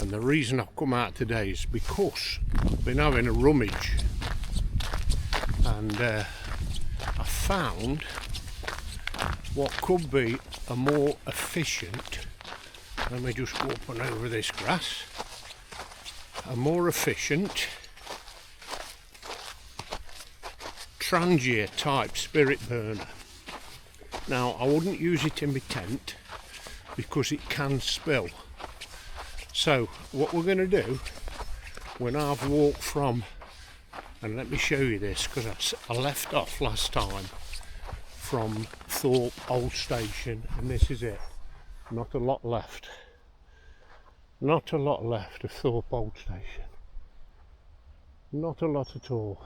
And the reason I've come out today is because I've been having a rummage, and I found what could be a more efficient, let me just go up and over this grass, a more efficient Trangia type spirit burner. Now I wouldn't use it in my tent because it can spill. So what we're going to do, when I've walked from, and let me show you this because I left off last time from Thorpe Old Station, and this is it. Not a lot left. Not a lot left of Thorpe Old Station. Not a lot at all.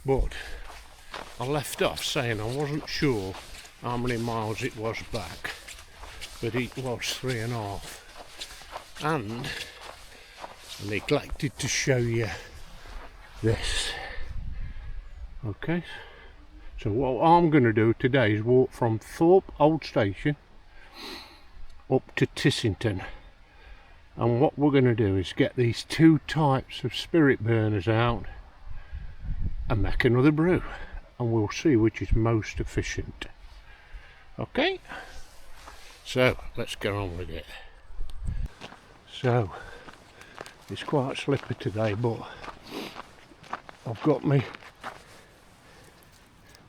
But I left off saying I wasn't sure how many miles it was back, but it was 3.5. And I neglected to show you this. Okay, so what I'm going to do today is walk from Thorpe Old Station up to Tissington, and what we're going to do is get these two types of spirit burners out and make another brew, and we'll see which is most efficient. Okay, so let's get on with it. So it's quite slippery today, but I've got my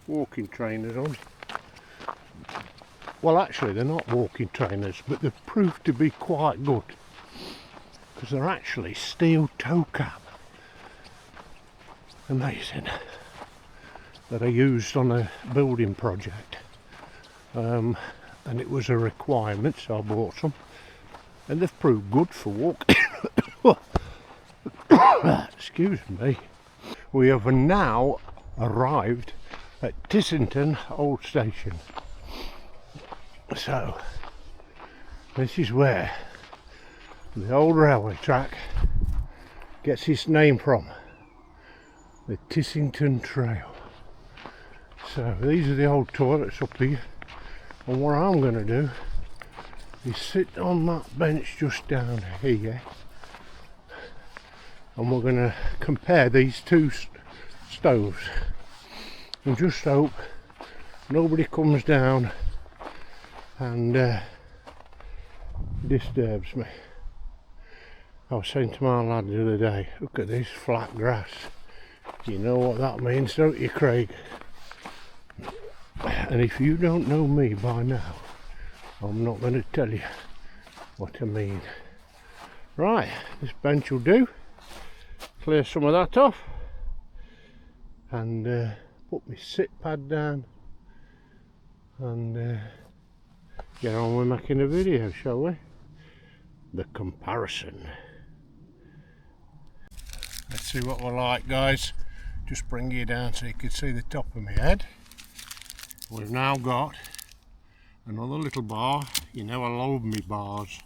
walking trainers on. Well, actually they're not walking trainers, but they've proved to be quite good because they're actually steel toe cap. Amazing. That I used on a building project, and it was a requirement, so I bought some, and they've proved good for walking. Excuse me. We have now arrived at Tissington Old Station. So this is where the old railway track gets its name from, the Tissington Trail. So these are the old toilets up here, and what I'm going to do is sit on that bench just down here, and we're going to compare these two stoves and just hope nobody comes down and disturbs me. I was saying to my lad the other day, look at this flat grass. You know what that means, don't you, Craig? And if you don't know me by now, I'm not going to tell you what I mean. Right, this bench will do. Clear some of that off and put my sit pad down and get on with making a video, shall we? The comparison. Let's see what we're like, guys. Just bring you down so you can see the top of my head. We've now got another little bar. You know I love me bars,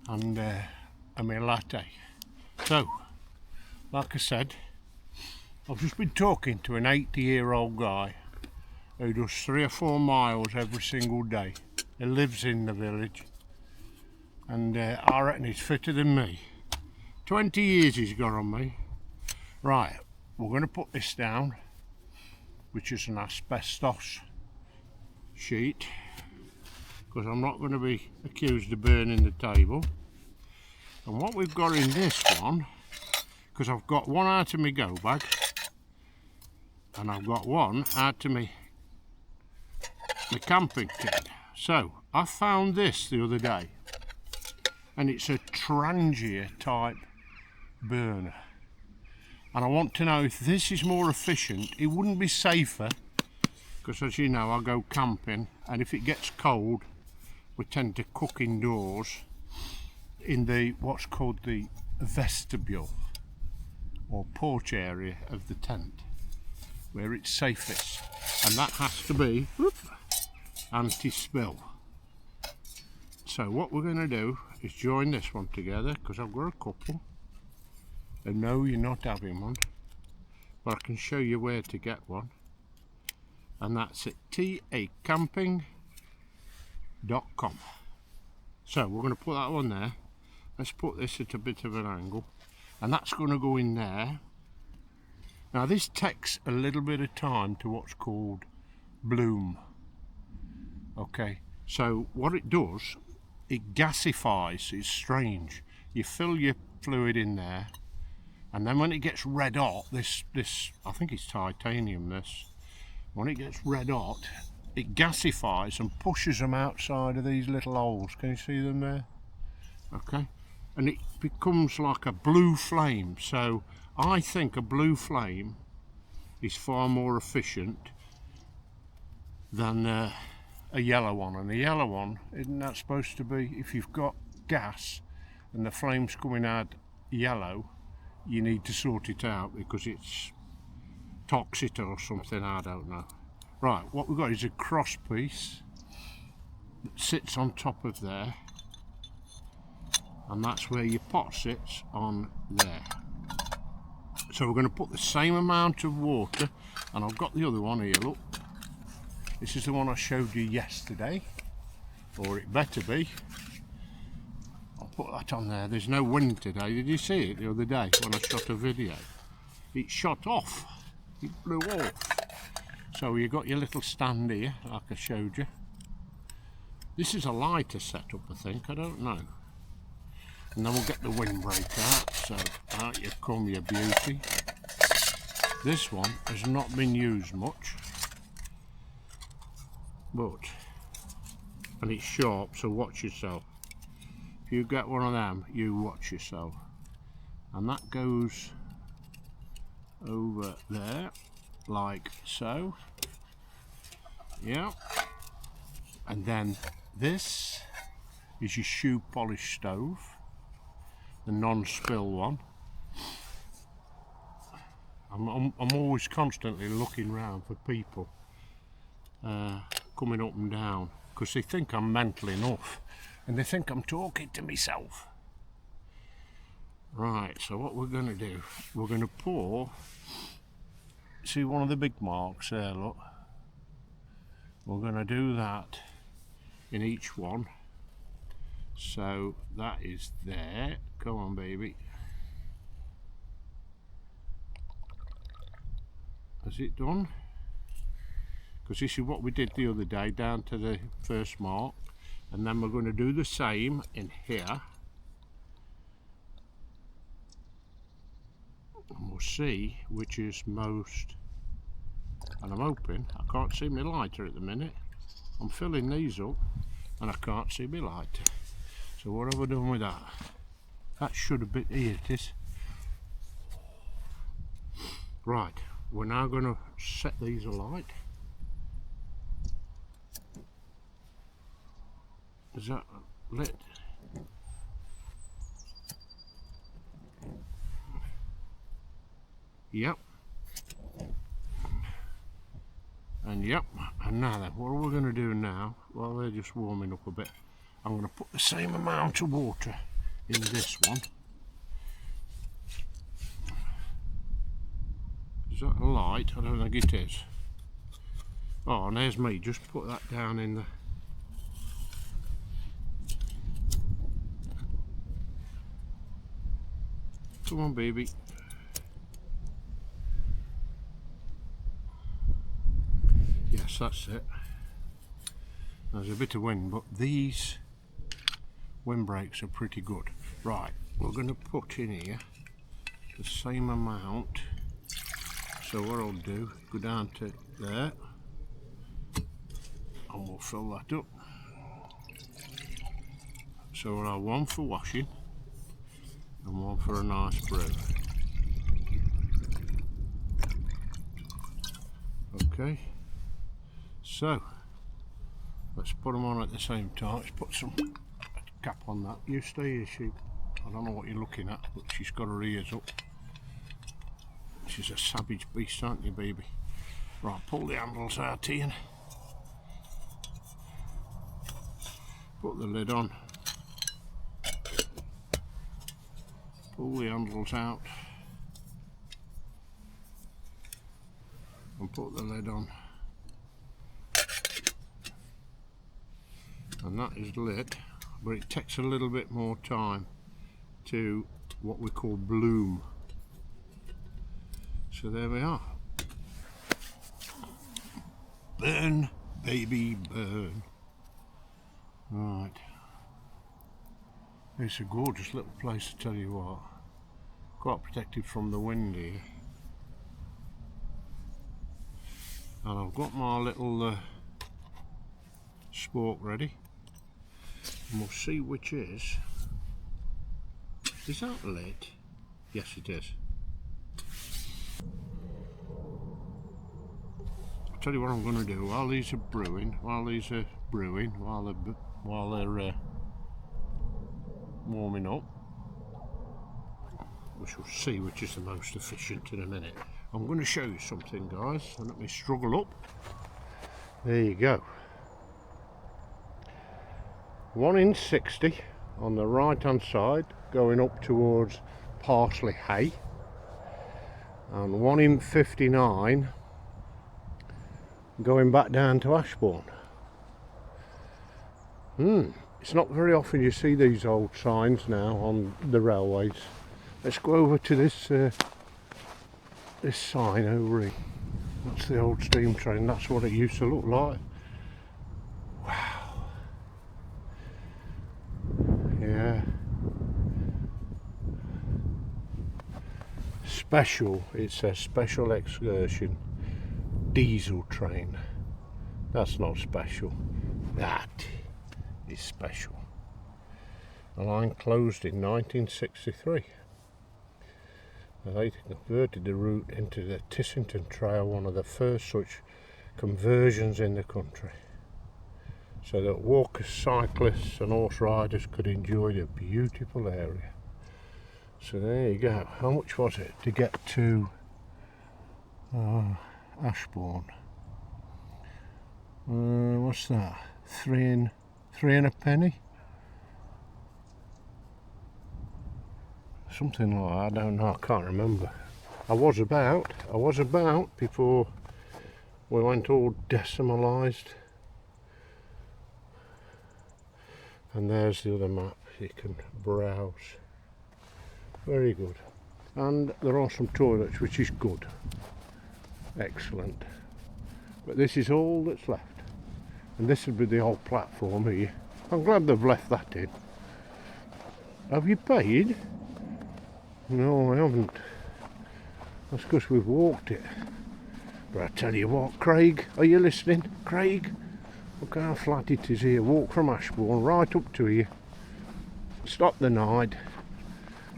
and my latte. So, like I said, I've just been talking to an 80-year-old guy who does 3 or 4 miles every single day. He lives in the village, and I reckon he's fitter than me. 20 years he's got on me. Right, we're going to put this down, which is an asbestos sheet, because I'm not going to be accused of burning the table. And what we've got in this one, because I've got one out of my go bag and I've got one out of my camping kit. So I found this the other day, and it's a Trangia type burner, and I want to know if this is more efficient. It wouldn't be safer, because as you know I go camping, and if it gets cold we tend to cook indoors in the what's called the vestibule or porch area of the tent, where it's safest, and that has to be anti-spill. So what we're going to do is join this one together, because I've got a couple, and no, you're not having one, but I can show you where to get one, and that's at tacamping.com. So we're going to put that one there, Let's put this at a bit of an angle, and that's going to go in there. Now this takes a little bit of time to what's called bloom. Okay, so what it does, it gasifies. It's strange. You fill your fluid in there, and then when it gets red hot, this I think it's titanium, this, when it gets red hot, it gasifies and pushes them outside of these little holes. Can you see them there? Okay, and it becomes like a blue flame. So I think a blue flame is far more efficient than a yellow one. And the yellow one, isn't that supposed to be, if you've got gas and the flame's coming out yellow, you need to sort it out because it's toxic or something, I don't know. Right, what we've got is a cross piece that sits on top of there, and that's where your pot sits, on there. So we're going to put the same amount of water, and I've got the other one here, look. This is the one I showed you yesterday, or it better be. I'll put that on there. There's no wind today. Did you see it the other day when I shot a video? It shot off. It blew off. So you got your little stand here, like I showed you. This is a lighter setup, I think. I don't know. And then we'll get the windbreak out. So out you come, your beauty. This one has not been used much, and it's sharp, so watch yourself. If you get one of them, you watch yourself. And that goes over there, like so. Yeah. And then this is your shoe polish stove, the non-spill one. I'm always constantly looking round for people coming up and down, because they think I'm mental enough and they think I'm talking to myself. Right, so what we're going to do, we're going to pour, see one of the big marks there, look. We're going to do that in each one. So that is there. Come on, baby. Has it done? Because this is what we did the other day, down to the first mark. And then we're going to do the same in here. And we'll see which is most. And I'm hoping, I can't see my lighter at the minute. I'm filling these up and I can't see my lighter. So what have I done with that? That should have been, here it is. Right, we're now going to set these alight. Is that lit? Yep. And yep, and now then, what we're going to do now, while they're just warming up a bit, I'm going to put the same amount of water in this one. Is that a light? I don't think it is. Oh, and there's me, just put that down in the... Come on, baby. Yes, that's it. There's a bit of wind, but these windbreaks are pretty good. Right, we're going to put in here the same amount. So what I'll do, go down to there, and we'll fill that up. So we'll have one for washing and one for a nice brew. Okay. So, let's put them on at the same time. Let's put some cap on that. You stay here, sheep. I don't know what you're looking at, but she's got her ears up. She's a savage beast, aren't you, baby? Right, pull the handles out, Ian. Put the lid on. Pull the handles out. And put the lid on. And that is lit, but it takes a little bit more time to what we call bloom. So there we are. Burn, baby, burn. Right. It's a gorgeous little place, to tell you what. Quite protected from the wind here. And I've got my little spork ready. And we'll see which is. Is that lit? Yes, it is. I'll tell you what I'm going to do. While these are brewing, while they're warming up, we shall see which is the most efficient in a minute. I'm going to show you something, guys, so let me struggle up. There you go. 1 in 60 on the right hand side going up towards Parsley Hay, and 1 in 59 going back down to Ashbourne. It's not very often you see these old signs now on the railways. Let's go over to this this sign over here. That's the old steam train. That's what it used to look like. Wow. Yeah. Special. It says special excursion diesel train. That's not special. That is special. The line closed in 1963. They later converted the route into the Tissington Trail, one of the first such conversions in the country, so that walkers, cyclists and horse riders could enjoy the beautiful area. So there you go. How much was it to get to Ashbourne? What's that? Three and a penny? Something like that. I don't know, I can't remember. I was about before we went all decimalised. And there's the other map you can browse. Very good. And there are some toilets, which is good. Excellent. But this is all that's left. And this would be the old platform here. I'm glad they've left that in. Have you paid? No, I haven't. That's because we've walked it. But I tell you what, Craig, are you listening? Craig, look how flat it is here. Walk from Ashbourne right up to here. Stop the night.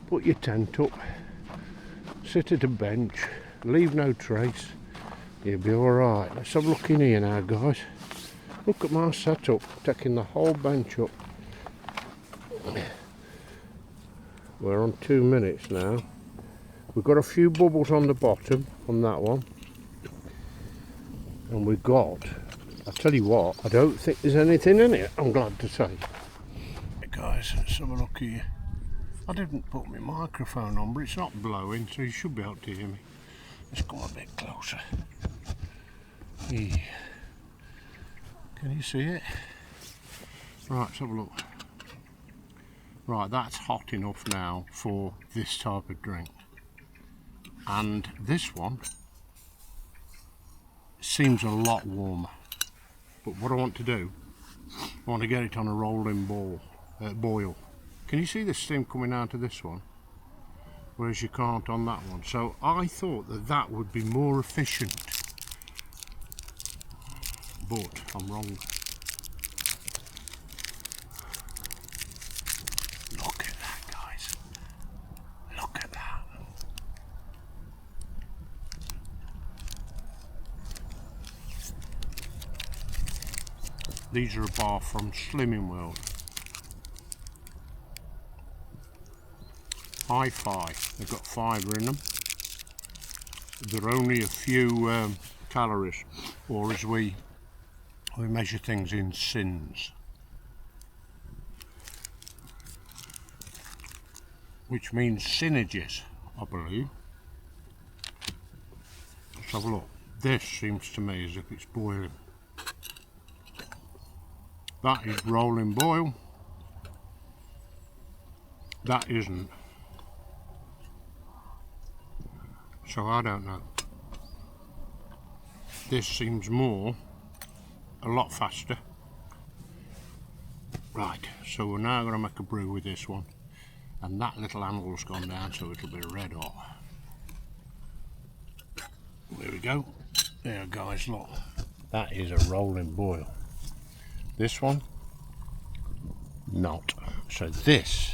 Put your tent up. Sit at a bench. Leave no trace. You'll be alright. Let's have a look in here now, guys. Look at my setup. Taking the whole bench up. We're on 2 minutes now. We've got a few bubbles on the bottom on that one. And we've got, I'll tell you what, I don't think there's anything in it, I'm glad to say. Hey guys, let's have a look here. I didn't put my microphone on, but it's not blowing, so you should be able to hear me. Let's come a bit closer. Yeah. Can you see it? Right, let's have a look. Right, that's hot enough now for this type of drink. And this one seems a lot warmer. But what I want to do, I want to get it on a rolling boil. Can you see the steam coming out of this one? Whereas you can't on that one. So I thought that that would be more efficient. But I'm wrong. Look at that, guys. Look at that. These are a bar from Slimming World. High five. They've got fibre in them. They're only a few calories, or as we measure things in sins, which means synergies, I believe. Let's have a look. This seems to me as if it's boiling. That is rolling boil. that isn't. So I don't know. This seems more, a lot faster. Right, so we're now going to make a brew with this one. And that little handle's gone down, so it'll be red hot. There we go. There, guys, look. That is a rolling boil. This one, not. So this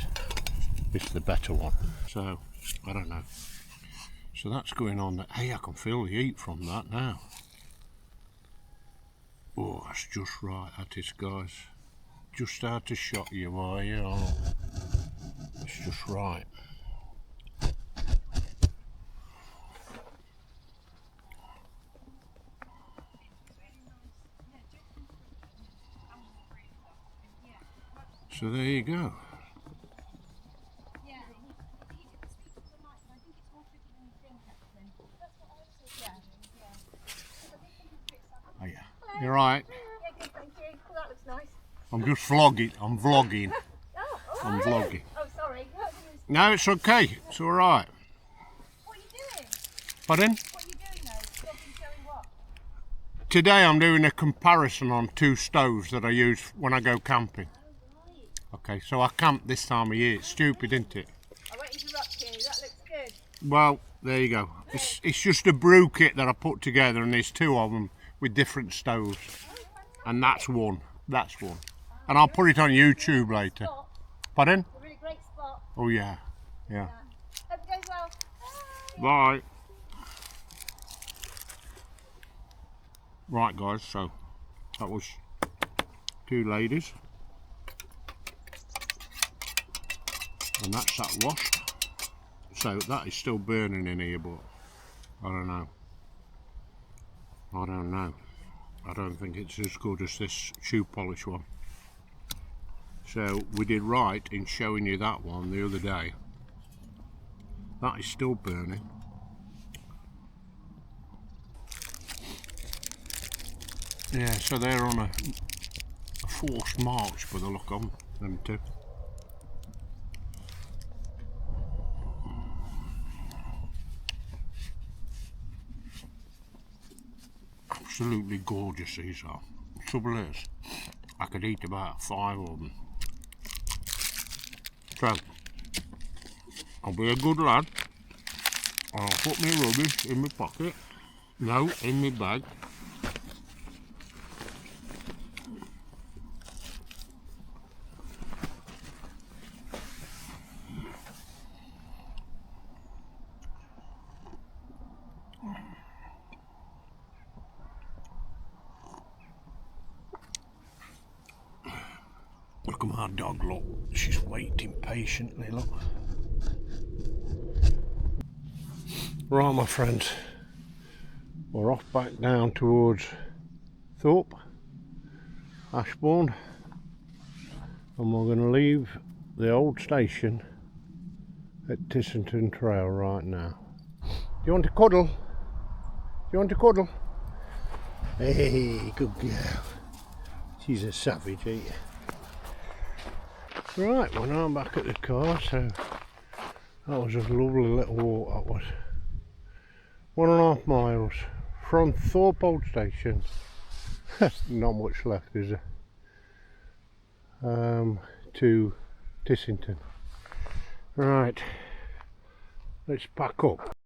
is the better one. So, I don't know. So that's going on. Hey, I can feel the heat from that now. Oh, that's just right, that is, guys. Just how to shot you, are you? Oh, it's just right. So there you go. Oh yeah. You're right. Yeah, good, thank you. Well, that looks nice. I'm just vlogging. I'm vlogging. Oh, I'm vlogging. Oh, sorry. No, it's okay. It's all right. What are you doing? Pardon? What are you doing though? Vlogging, showing what? Today I'm doing a comparison on two stoves that I use when I go camping. Oh, right. Okay, so I camp this time of year. It's stupid, isn't it? I won't interrupt you. That looks good. Well, there you go. It's just a brew kit that I put together, and there's two of them with different stoves. And that's one. That's one. And I'll put it on YouTube later. Pardon? A really great spot. Oh yeah. Yeah. Hope it goes well. Bye. Right, guys, so that was two ladies. And that's that washed. So that is still burning in here, but I don't know. I don't know. I don't think it's as good as this shoe polish one. So we did right in showing you that one the other day. That is still burning. Yeah, so they're on a forced march by the look of them two. Absolutely gorgeous these are. Trouble is, I could eat about 5 of them. So, I'll be a good lad. I'll put my rubbish in my pocket. No, in my bag. Look at my dog, look. She's waiting patiently, look. Right, my friends. We're off back down towards Thorpe, Ashbourne. And we're going to leave the old station at Tissington Trail right now. Do you want to cuddle? Do you want to cuddle? Hey, good girl. She's a savage, ain't you? Right, we're now back at the car, so that was a lovely little walk, that was. 1.5 miles from Thorpe Old Station. Not much left, is there? To Tissington. Right, let's pack up.